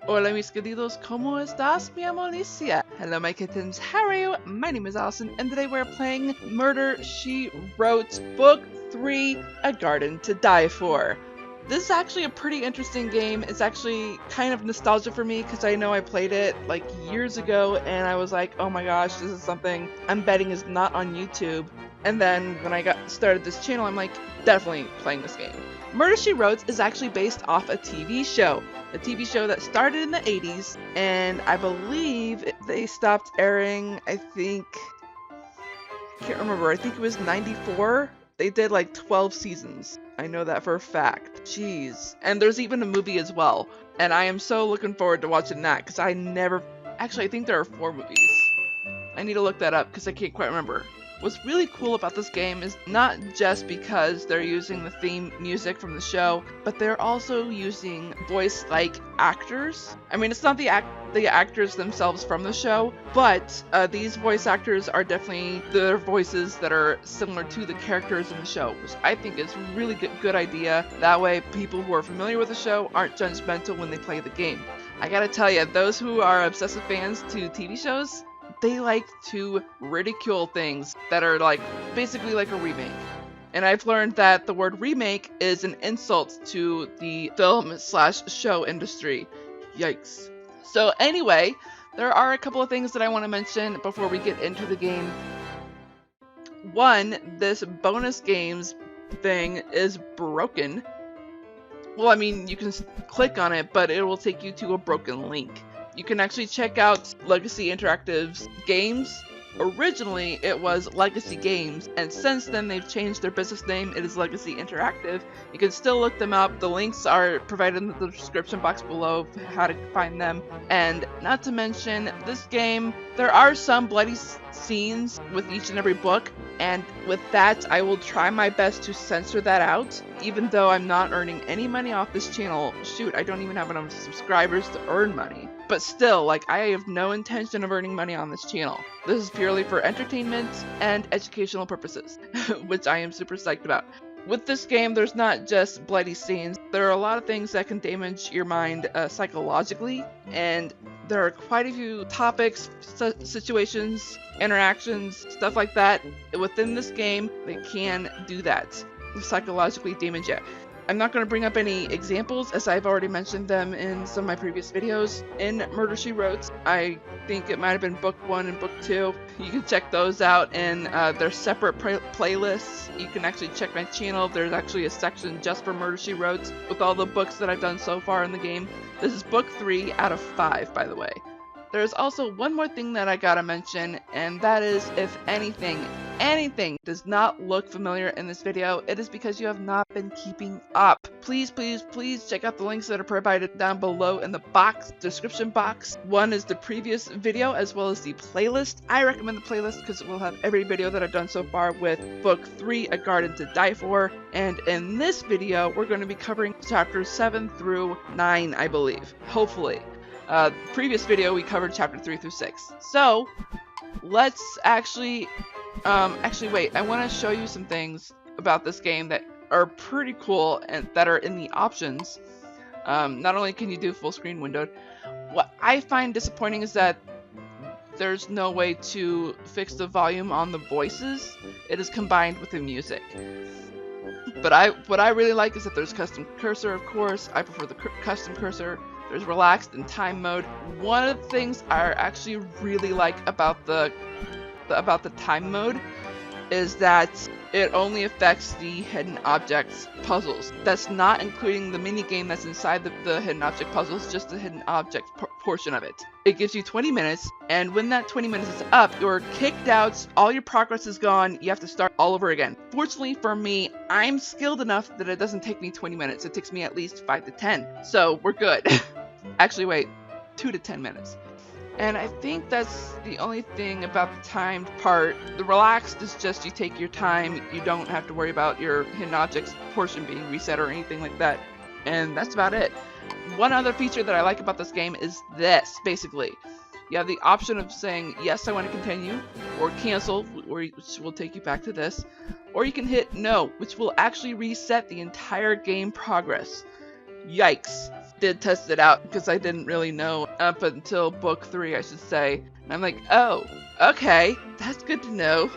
Hola mis queridos, ¿cómo estás, mi amo Alicia? Hello my kittens, how are you? My name is Allison, and today we're playing Murder, She Wrote Book 3, A Garden to Die For. This is actually a pretty interesting game. It's actually kind of nostalgia for me because I know I played it like years ago and I was like, oh my gosh, this is something I'm betting is not on YouTube. And then when I got started this channel, I'm like, definitely playing this game. Murder, She Wrote is actually based off a TV show that started in the 80s, and I believe they stopped airing, I can't remember, I think it was 94? They did like 12 seasons. I know that for a fact. Jeez. And there's even a movie as well, and I am so looking forward to watching that, because actually I think there are 4 movies. I need to look that up, because I can't quite remember. What's really cool about this game is not just because they're using the theme music from the show, but they're also using voice-like actors. I mean, it's not the actors themselves from the show, but these voice actors are definitely their voices that are similar to the characters in the show, which I think is a really good idea. That way, people who are familiar with the show aren't judgmental when they play the game. I gotta tell you, those who are obsessive fans to TV shows, they like to ridicule things that are like basically like a remake. And I've learned that the word remake is an insult to the film/show industry. Yikes. So anyway, there are a couple of things that I want to mention before we get into the game. One, this bonus games thing is broken. Well, I mean, you can click on it, but it will take you to a broken link. You can actually check out Legacy Interactive's games. Originally, it was Legacy Games, and since then they've changed their business name. It is Legacy Interactive. You can still look them up. The links are provided in the description box below for how to find them. And not to mention, this game, there are some bloody scenes with each and every book, and with that, I will try my best to censor that out, even though I'm not earning any money off this channel. Shoot, I don't even have enough subscribers to earn money. But still, like, I have no intention of earning money on this channel. This is purely for entertainment and educational purposes, which I am super psyched about. With this game, there's not just bloody scenes. There are a lot of things that can damage your mind psychologically, and there are quite a few topics, situations, interactions, stuff like that within this game that can do that, psychologically damage you. I'm not going to bring up any examples, as I've already mentioned them in some of my previous videos. In Murder, She Wrote, I think it might have been book 1 and book 2. You can check those out in their separate playlists. You can actually check my channel. There's actually a section just for Murder, She Wrote with all the books that I've done so far in the game. This is book 3 out of 5, by the way. There's also one more thing that I gotta mention, and that is, if anything does not look familiar in this video, it is because you have not been keeping up. Please check out the links that are provided down below in the description box. One is the previous video as well as the playlist. I recommend the playlist because it will have every video that I've done so far with book 3, A Garden to Die For. And in this video, we're going to be covering chapters 7 through 9, I believe. Hopefully. Previous video we covered chapter 3 through 6. So let's actually wait, I want to show you some things about this game that are pretty cool and that are in the options. Not only can you do full screen windowed, what I find disappointing is that there's no way to fix the volume on the voices. It is combined with the music. But what I really like is that there's custom cursor, of course. I prefer the custom cursor. There's relaxed and time mode. One of the things I actually really like about the time mode is that it only affects the hidden objects puzzles. That's not including the mini game that's inside the hidden object puzzles, just the hidden object portion of it. It gives you 20 minutes, and when that 20 minutes is up, you're kicked out, all your progress is gone, you have to start all over again. Fortunately for me, I'm skilled enough that it doesn't take me 20 minutes, it takes me at least 5 to 10, so we're good. Actually wait, 2 to 10 minutes. And I think that's the only thing about the timed part. The relaxed is just you take your time, you don't have to worry about your hidden objects portion being reset or anything like that. And that's about it. One other feature that I like about this game is this, basically. You have the option of saying, yes, I want to continue, or cancel, which will take you back to this, or you can hit no, which will actually reset the entire game progress. Yikes. Did test it out because I didn't really know up until book 3, I should say. And I'm like, oh, okay, that's good to know.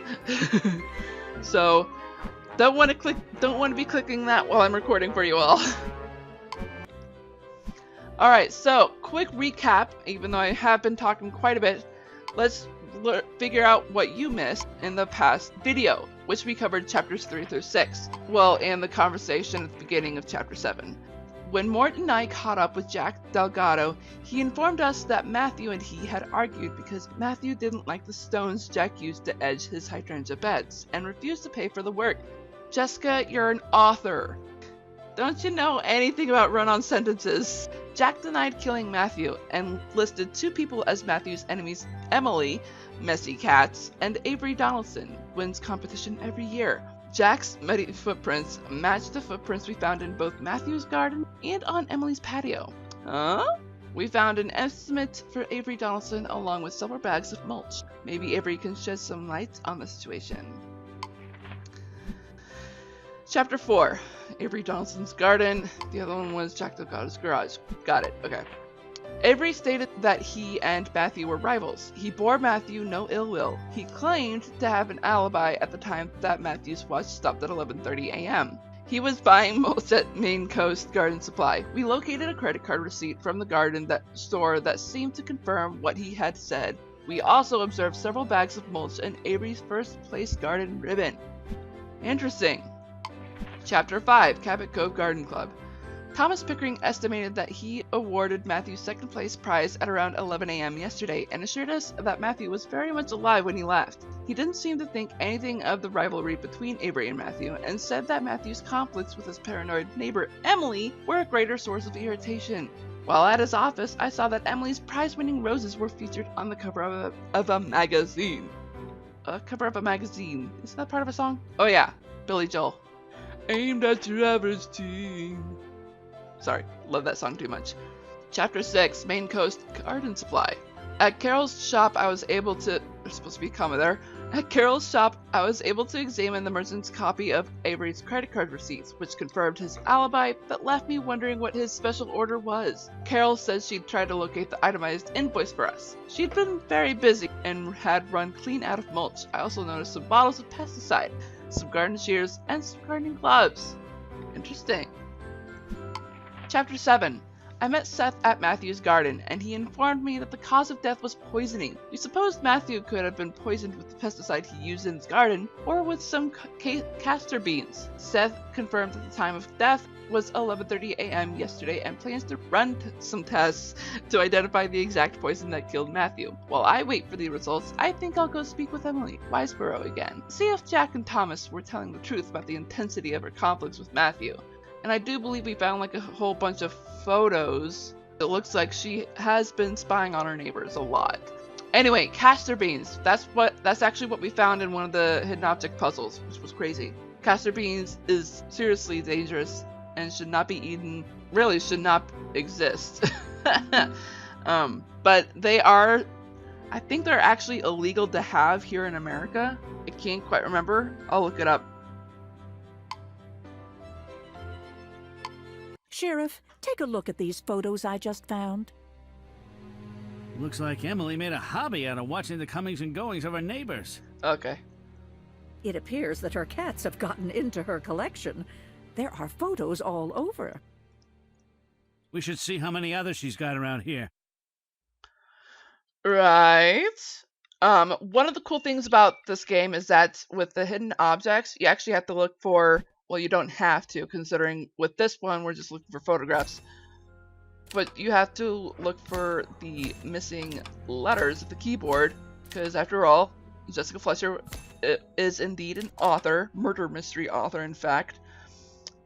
So don't want to be clicking that while I'm recording for you all. Alright, so quick recap, even though I have been talking quite a bit, let's figure out what you missed in the past video, which we covered chapters 3 through 6. Well, and the conversation at the beginning of chapter 7. When Mort and I caught up with Jack Delgado, he informed us that Matthew and he had argued because Matthew didn't like the stones Jack used to edge his hydrangea beds, and refused to pay for the work. Jessica, you're an author. Don't you know anything about run-on sentences? Jack denied killing Matthew, and listed 2 people as Matthew's enemies: Emily, Messy Cats, and Avery Donaldson, wins competition every year. Jack's muddy footprints matched the footprints we found in both Matthew's garden and on Emily's patio. Huh? We found an estimate for Avery Donaldson along with several bags of mulch. Maybe Avery can shed some light on the situation. Chapter 4. Avery Donaldson's garden. The other one was Jack Delgado's garage. Got it. Okay. Avery stated that he and Matthew were rivals. He bore Matthew no ill will. He claimed to have an alibi at the time that Matthew's watch stopped at 11:30 a.m. He was buying mulch at Maine Coast Garden Supply. We located a credit card receipt from the garden store that seemed to confirm what he had said. We also observed several bags of mulch and Avery's first place garden ribbon. Interesting. Chapter 5, Cabot Cove Garden Club. Thomas Pickering estimated that he awarded Matthew second place prize at around 11 a.m. yesterday and assured us that Matthew was very much alive when he left. He didn't seem to think anything of the rivalry between Avery and Matthew, and said that Matthew's conflicts with his paranoid neighbor Emily were a greater source of irritation. While at his office, I saw that Emily's prize-winning roses were featured on the cover of a magazine. A cover of a magazine. Isn't that part of a song? Oh yeah, Billy Joel. Aimed at your average teen. Sorry, love that song too much. Chapter 6, Maine Coast Garden Supply. At Carol's shop, I was able to... There's supposed to be a comma there. At Carol's shop, I was able to examine the merchant's copy of Avery's credit card receipts, which confirmed his alibi, but left me wondering what his special order was. Carol said she'd tried to locate the itemized invoice for us. She'd been very busy and had run clean out of mulch. I also noticed some bottles of pesticide, some garden shears, and some gardening gloves. Interesting. Chapter 7. I met Seth at Matthew's garden, and he informed me that the cause of death was poisoning. We supposed Matthew could have been poisoned with the pesticide he used in his garden, or with some castor beans. Seth confirmed that the time of death was 11:30 a.m. yesterday and plans to run some tests to identify the exact poison that killed Matthew. While I wait for the results, I think I'll go speak with Emily Wiseborough again. See if Jack and Thomas were telling the truth about the intensity of her conflicts with Matthew. And I do believe we found like a whole bunch of photos. It looks like she has been spying on her neighbors a lot. Anyway, castor beans. That's actually what we found in one of the hidden object puzzles, which was crazy. Castor beans is seriously dangerous and should not be eaten. Really should not exist. But they are, I think they're actually illegal to have here in America. I can't quite remember. I'll look it up. Sheriff, take a look at these photos I just found. Looks like Emily made a hobby out of watching the comings and goings of her neighbors. Okay. It appears that her cats have gotten into her collection. There are photos all over. We should see how many others she's got around here. Right. One of the cool things about this game is that with the hidden objects, you actually have to look for... Well, you don't have to, considering with this one, we're just looking for photographs. But you have to look for the missing letters of the keyboard, because after all, Jessica Fletcher is indeed an author, murder mystery author, in fact.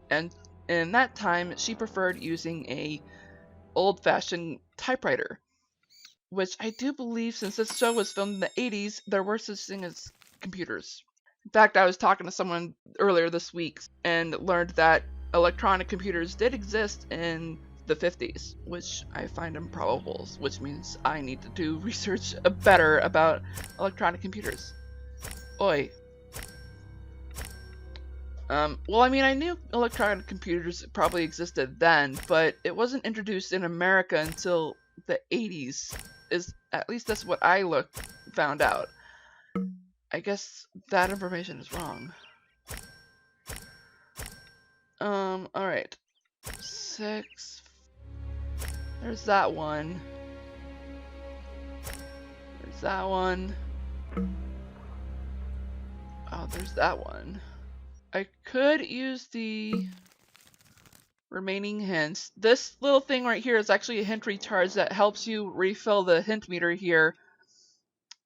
And in that time, she preferred using a old-fashioned typewriter, which I do believe, since this show was filmed in the 80s, there were such things as computers. In fact, I was talking to someone earlier this week and learned that electronic computers did exist in the 50s, which I find improbable, which means I need to do research better about electronic computers. Oi. Well, I mean, I knew electronic computers probably existed then, but it wasn't introduced in America until the 80s. At least that's what I found out. I guess that information is wrong. Alright. 6. There's that one. There's that one. Oh, there's that one. I could use the remaining hints. This little thing right here is actually a hint recharge that helps you refill the hint meter here.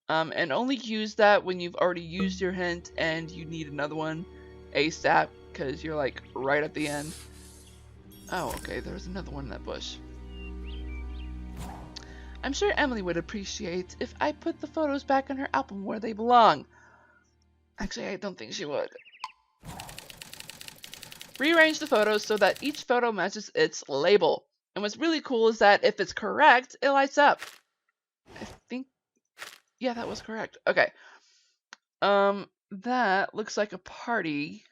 And only use that when you've already used your hint and you need another one ASAP, because you're like right at the end. Oh, okay, there's another one in that bush. I'm sure Emily would appreciate if I put the photos back in her album where they belong. Actually, I don't think she would. Rearrange the photos so that each photo matches its label. And what's really cool is that if it's correct, it lights up. I think, yeah, that was correct. Okay. That looks like a party.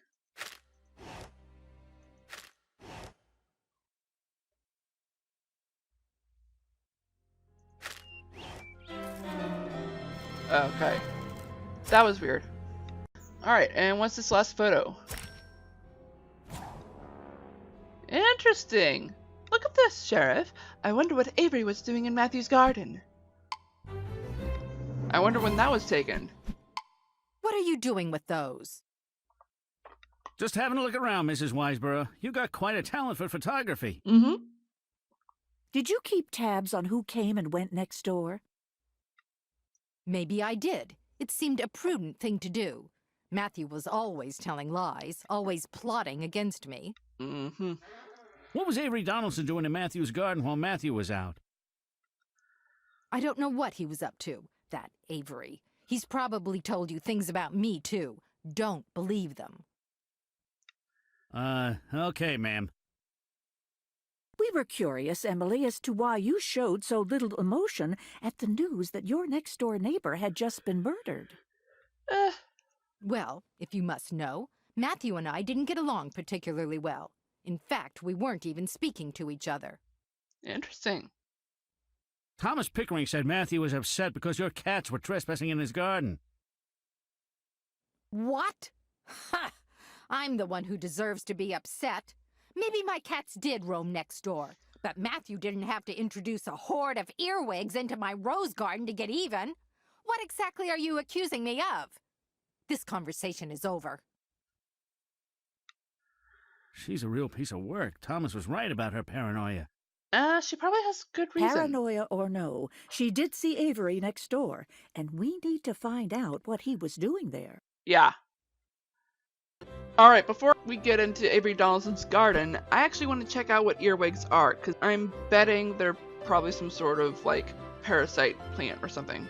Okay. That was weird. Alright, and what's this last photo? Interesting. Look at this, Sheriff. I wonder what Avery was doing in Matthew's garden. I wonder when that was taken. What are you doing with those? Just having a look around, Mrs. Wiseborough. You got quite a talent for photography. Mm-hmm. Did you keep tabs on who came and went next door? Maybe I did. It seemed a prudent thing to do. Matthew was always telling lies, always plotting against me. Mm-hmm. What was Avery Donaldson doing in Matthew's garden while Matthew was out? I don't know what he was up to, that Avery. He's probably told you things about me, too. Don't believe them. Okay, ma'am. We were curious, Emily, as to why you showed so little emotion at the news that your next-door neighbor had just been murdered. Well, if you must know, Matthew and I didn't get along particularly well. In fact, we weren't even speaking to each other. Interesting. Thomas Pickering said Matthew was upset because your cats were trespassing in his garden. What? Ha! I'm the one who deserves to be upset. Maybe my cats did roam next door, but Matthew didn't have to introduce a horde of earwigs into my rose garden to get even. What exactly are you accusing me of? This conversation is over. She's a real piece of work. Thomas was right about her paranoia. She probably has good reason. Paranoia or no, she did see Avery next door, and we need to find out what he was doing there. Yeah. Alright, before we get into Avery Donaldson's garden, I actually want to check out what earwigs are, because I'm betting they're probably some sort of, like, parasite plant or something.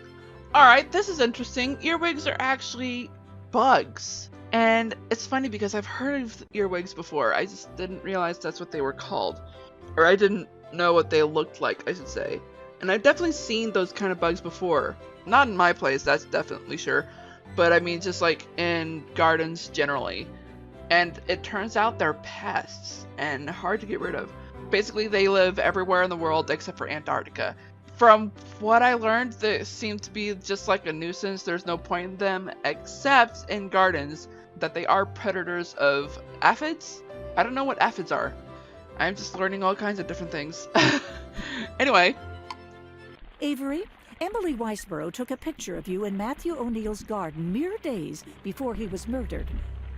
Alright, this is interesting. Earwigs are actually bugs. And it's funny because I've heard of earwigs before. I just didn't realize that's what they were called. Or I didn't know what they looked like, I should say. And I've definitely seen those kind of bugs before. Not in my place, that's definitely sure. But I mean, just like in gardens generally. And it turns out they're pests and hard to get rid of. Basically, they live everywhere in the world except for Antarctica. From what I learned, they seem to be just like a nuisance. There's no point in them except in gardens, that they are predators of aphids. I don't know what aphids are. I'm just learning all kinds of different things. Anyway. Avery, Emily Weisborough took a picture of you in Matthew O'Neill's garden mere days before he was murdered.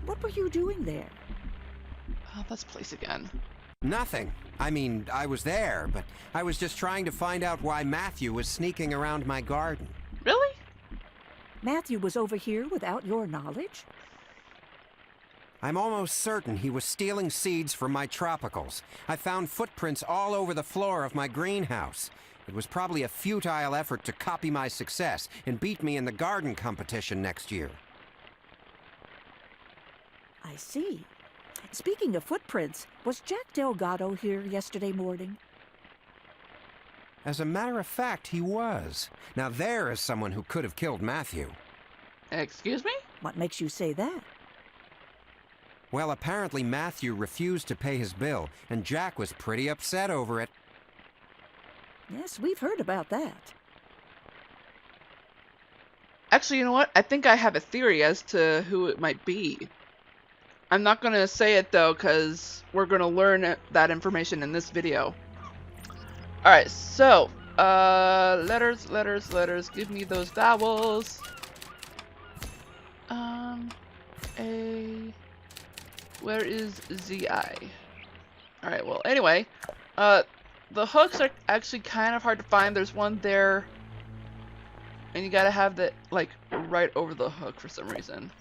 What were you doing there? Oh, let's place again. Nothing. I mean, I was there, but I was just trying to find out why Matthew was sneaking around my garden. Really? Matthew was over here without your knowledge? I'm almost certain he was stealing seeds from my tropicals. I found footprints all over the floor of my greenhouse. It was probably a futile effort to copy my success and beat me in the garden competition next year. I see. Speaking of footprints, was Jack Delgado here yesterday morning? As a matter of fact, he was. Now there is someone who could have killed Matthew. Excuse me? What makes you say that? Well, apparently Matthew refused to pay his bill, and Jack was pretty upset over it. Yes, we've heard about that. Actually, you know what? I think I have a theory as to who it might be. I'm not going to say it though, because we're going to learn that information in this video. Alright, so, letters, letters, letters. Give me those vowels. A. Where is ZI? Alright, well, anyway, the hooks are actually kind of hard to find. There's one there, and you gotta have that, like, right over the hook for some reason.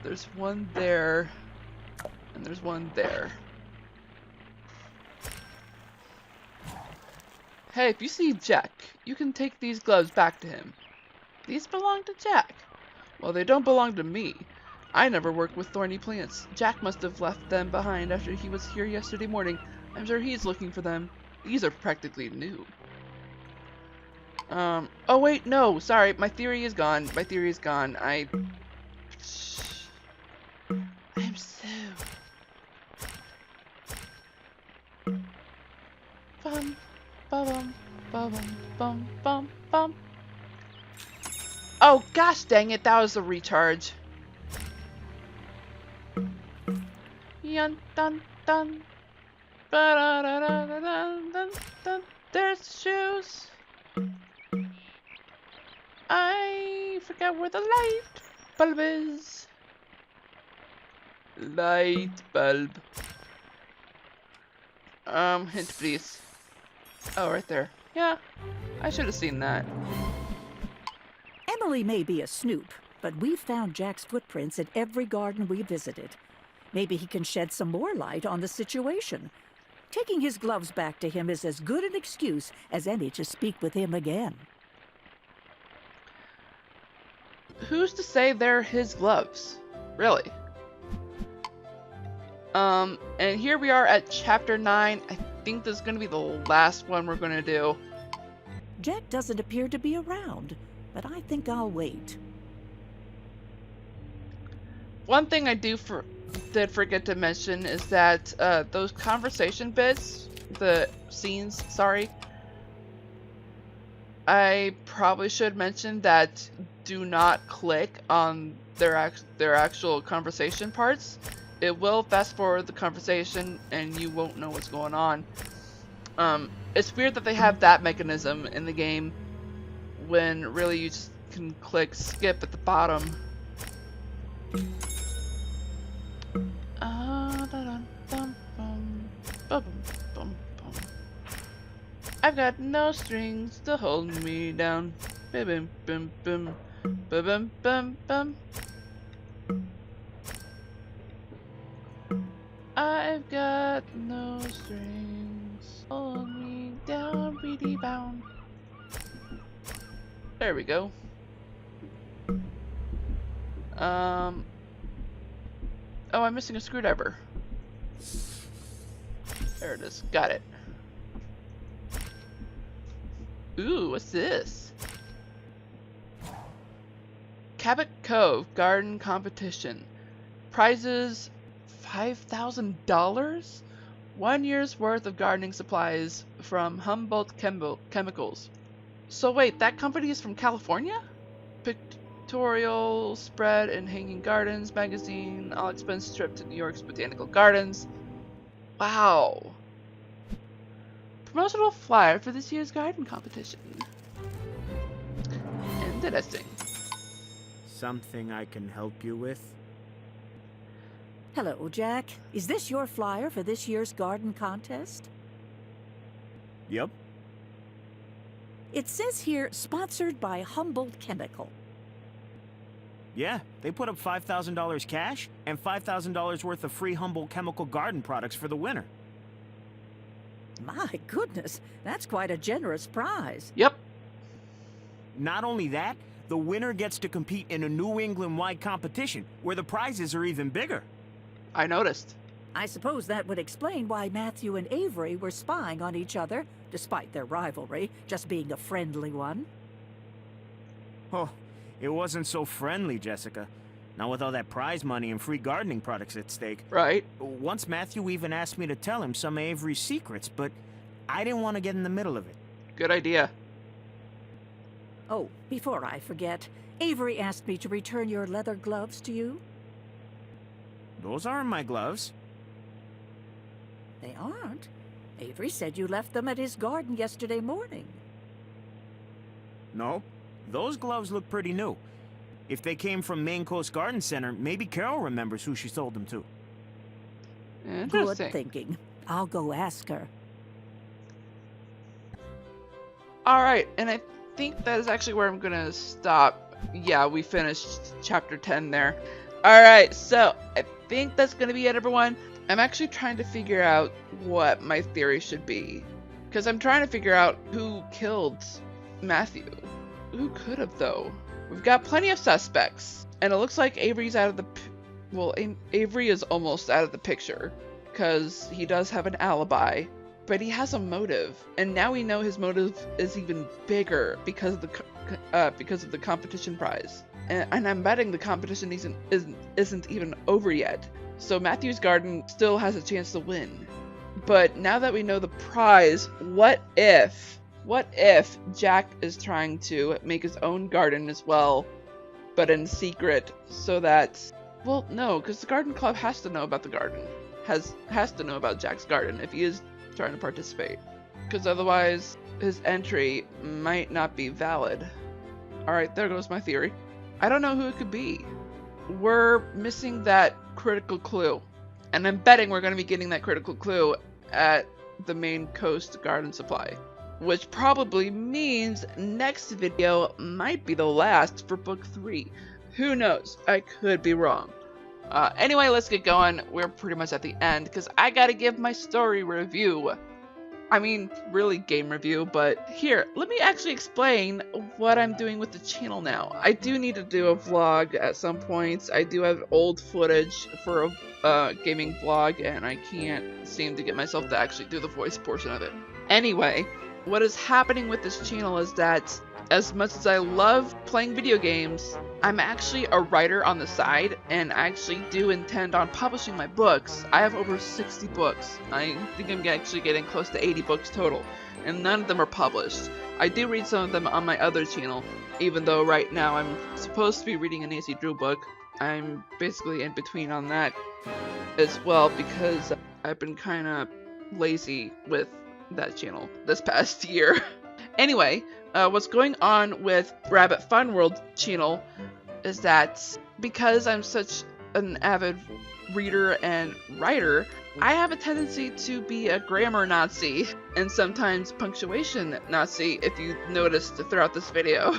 There's one there, and there's one there. Hey, if you see Jack, you can take these gloves back to him. These belong to Jack. Well, they don't belong to me. I never work with thorny plants. Jack must have left them behind after he was here yesterday morning. I'm sure he's looking for them. These are practically new. Oh wait, no, sorry, my theory is gone. My theory is gone. I'm so... Bum, bum, bum, bum, bum, bum. Oh gosh dang it, that was a recharge. Yun dun dun. Ba da da da da dun dun dun. There's the shoes. I forgot where the light bulb is. Light bulb. Hint please. Oh, right there. Yeah, I should have seen that. Emily may be a snoop, but we've found Jack's footprints at every garden we visited. Maybe he can shed some more light on the situation. Taking his gloves back to him is as good an excuse as any to speak with him again. Who's to say they're his gloves? Really? And here we are at chapter 9. I think this is going to be the last one we're going to do. Jack doesn't appear to be around, but I think I'll wait. One thing I did forget to mention is that those conversation bits, the scenes, sorry, I probably should mention that do not click on their actual conversation parts. It will fast forward the conversation and you won't know what's going on. It's weird that they have that mechanism in the game when really you just can click skip at the bottom. I've got no strings to hold me down. Bim bim bim bim bim bim. I've got no strings. Hold me down, beady bound. There we go. Oh, I'm missing a screwdriver. There it is. Got it. Ooh, what's this? Cabot Cove Garden Competition. Prizes $5,000? 1 year's worth of gardening supplies from Humboldt Chemicals. So wait, that company is from California? Pictorial spread in Hanging Gardens magazine, all expense trip to New York's Botanical Gardens. Wow. Promotional flyer for this year's garden competition. Interesting. Something I can help you with? Hello, Jack. Is this your flyer for this year's garden contest? Yep. It says here, sponsored by Humboldt Chemical. Yeah, they put up $5,000 cash and $5,000 worth of free Humboldt Chemical garden products for the winner. My goodness, that's quite a generous prize. Yep. Not only that, the winner gets to compete in a New England-wide competition where the prizes are even bigger. I noticed. I suppose that would explain why Matthew and Avery were spying on each other, despite their rivalry just being a friendly one. Oh, it wasn't so friendly, Jessica. Not with all that prize money and free gardening products at stake. Right? Once Matthew even asked me to tell him some of Avery's secrets, but I didn't want to get in the middle of it. Good idea. Oh, before I forget, Avery asked me to return your leather gloves to you. Those aren't my gloves. They aren't. Avery said you left them at his garden yesterday morning. No, those gloves look pretty new. If they came from Maine Coast Garden Center, maybe Carol remembers who she sold them to. Good Interesting. thinking. I'll go ask her. Alright, and I think that is actually where I'm gonna stop. Yeah, we finished chapter 10 there. Alright, so I think that's gonna be it, everyone. I'm actually trying to figure out what my theory should be. Because I'm trying to figure out who killed Matthew. Who could have, though? We've got plenty of suspects. And it looks like Avery's out of the... Well, Avery is almost out of the picture. Because he does have an alibi. But he has a motive. And now we know his motive is even bigger because of the competition prize. And I'm betting the competition isn't even over yet. So Matthew's garden still has a chance to win. But now that we know the prize, what if Jack is trying to make his own garden as well, but in secret, so that, well, no, because the garden club has to know about the garden. Has to know about Jack's garden if he is trying to participate. Because otherwise, his entry might not be valid. Alright, there goes my theory. I don't know who it could be. We're missing that critical clue. And I'm betting we're going to be getting that critical clue at the Maine Coast Garden Supply. Which probably means next video might be the last for book 3. Who knows? I could be wrong. Anyway, let's get going. We're pretty much at the end because I gotta give my story review. I mean, really game review, but here, let me actually explain what I'm doing with the channel now. I do need to do a vlog at some points. I do have old footage for a gaming vlog, and I can't seem to get myself to actually do the voice portion of it. Anyway, what is happening with this channel is that as much as I love playing video games, I'm actually a writer on the side, and I actually do intend on publishing my books. I have over 60 books. I think I'm actually getting close to 80 books total, and none of them are published. I do read some of them on my other channel, even though right now I'm supposed to be reading a Nancy Drew book. I'm basically in between on that as well because I've been kind of lazy with that channel this past year. Anyway, what's going on with Rabbit Fun World channel is that because I'm such an avid reader and writer, I have a tendency to be a grammar Nazi and sometimes punctuation Nazi, if you noticed throughout this video.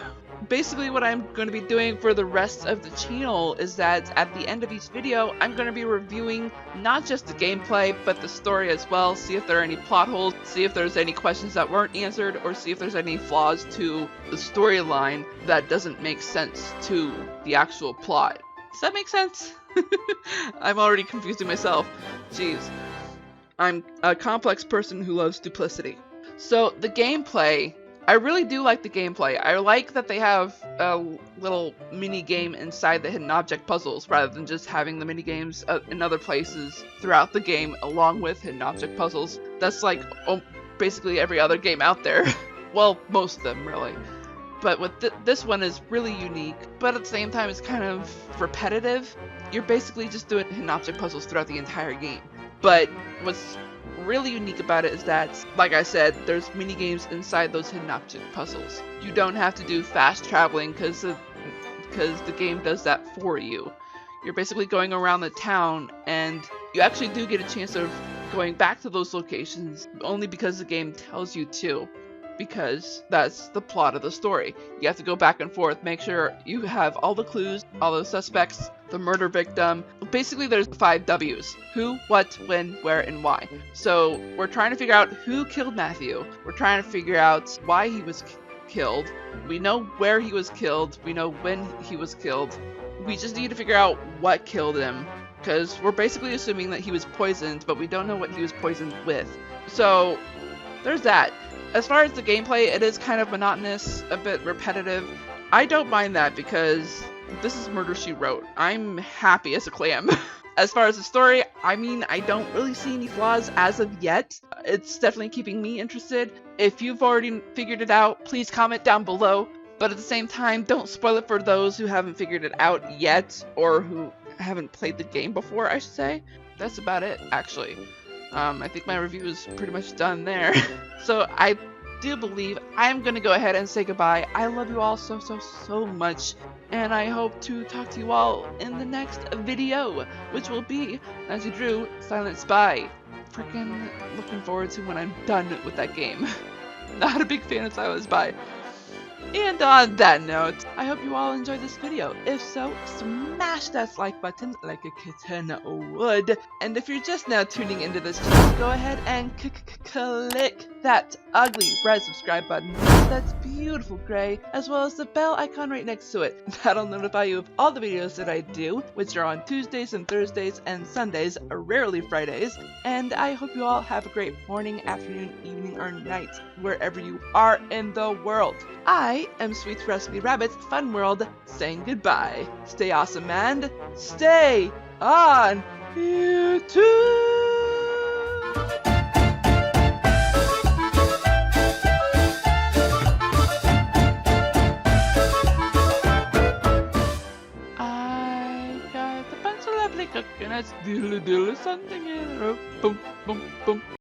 Basically what I'm going to be doing for the rest of the channel is that at the end of each video, I'm going to be reviewing not just the gameplay, but the story as well, see if there are any plot holes, see if there's any questions that weren't answered, or see if there's any flaws to the storyline that doesn't make sense to the actual plot. Does that make sense? I'm already confusing myself. Jeez. I'm a complex person who loves duplicity. So the gameplay, I really do like the gameplay. I like that they have a little mini game inside the hidden object puzzles rather than just having the mini games in other places throughout the game along with hidden object puzzles. That's like basically every other game out there. Well, most of them really. But with this one is really unique, but at the same time it's kind of repetitive. You're basically just doing hidden object puzzles throughout the entire game. But what's really unique about it is that, like I said, there's mini games inside those hidden object puzzles. You don't have to do fast traveling because the game does that for you. You're basically going around the town, and you actually do get a chance of going back to those locations only because the game tells you to, because that's the plot of the story. You have to go back and forth, make sure you have all the clues, all the suspects, the murder victim. Basically, there's 5 W's. Who, what, when, where, and why. So we're trying to figure out who killed Matthew. We're trying to figure out why he was killed. We know where he was killed. We know when he was killed. We just need to figure out what killed him, because we're basically assuming that he was poisoned, but we don't know what he was poisoned with. So there's that. As far as the gameplay, it is kind of monotonous, a bit repetitive. I don't mind that because this is Murder, She Wrote. I'm happy as a clam. As far as the story, I mean, I don't really see any flaws as of yet. It's definitely keeping me interested. If you've already figured it out, please comment down below. But at the same time, don't spoil it for those who haven't figured it out yet, or who haven't played the game before, I should say. That's about it, actually. I think my review is pretty much done there. So I do believe I'm gonna go ahead and say goodbye. I love you all so much, and I hope to talk to you all in the next video, which will be Nancy Drew Silent Spy. Freaking looking forward to when I'm done with that game. Not a big fan of Silent Spy. And on that note, I hope you all enjoyed this video. If so, smash that like button like a kitten would. And if you're just now tuning into this channel, go ahead and click that ugly red subscribe button that's beautiful gray, as well as the bell icon right next to it. That'll notify you of all the videos that I do, which are on Tuesdays and Thursdays and Sundays, rarely Fridays. And I hope you all have a great morning, afternoon, evening, or night, wherever you are in the world. I am Sweet Recipe Rabbit Fun World saying goodbye. Stay awesome and stay on YouTube! I got a bunch of lovely coconuts, diddly diddly, something in a row, boom, boom, boom.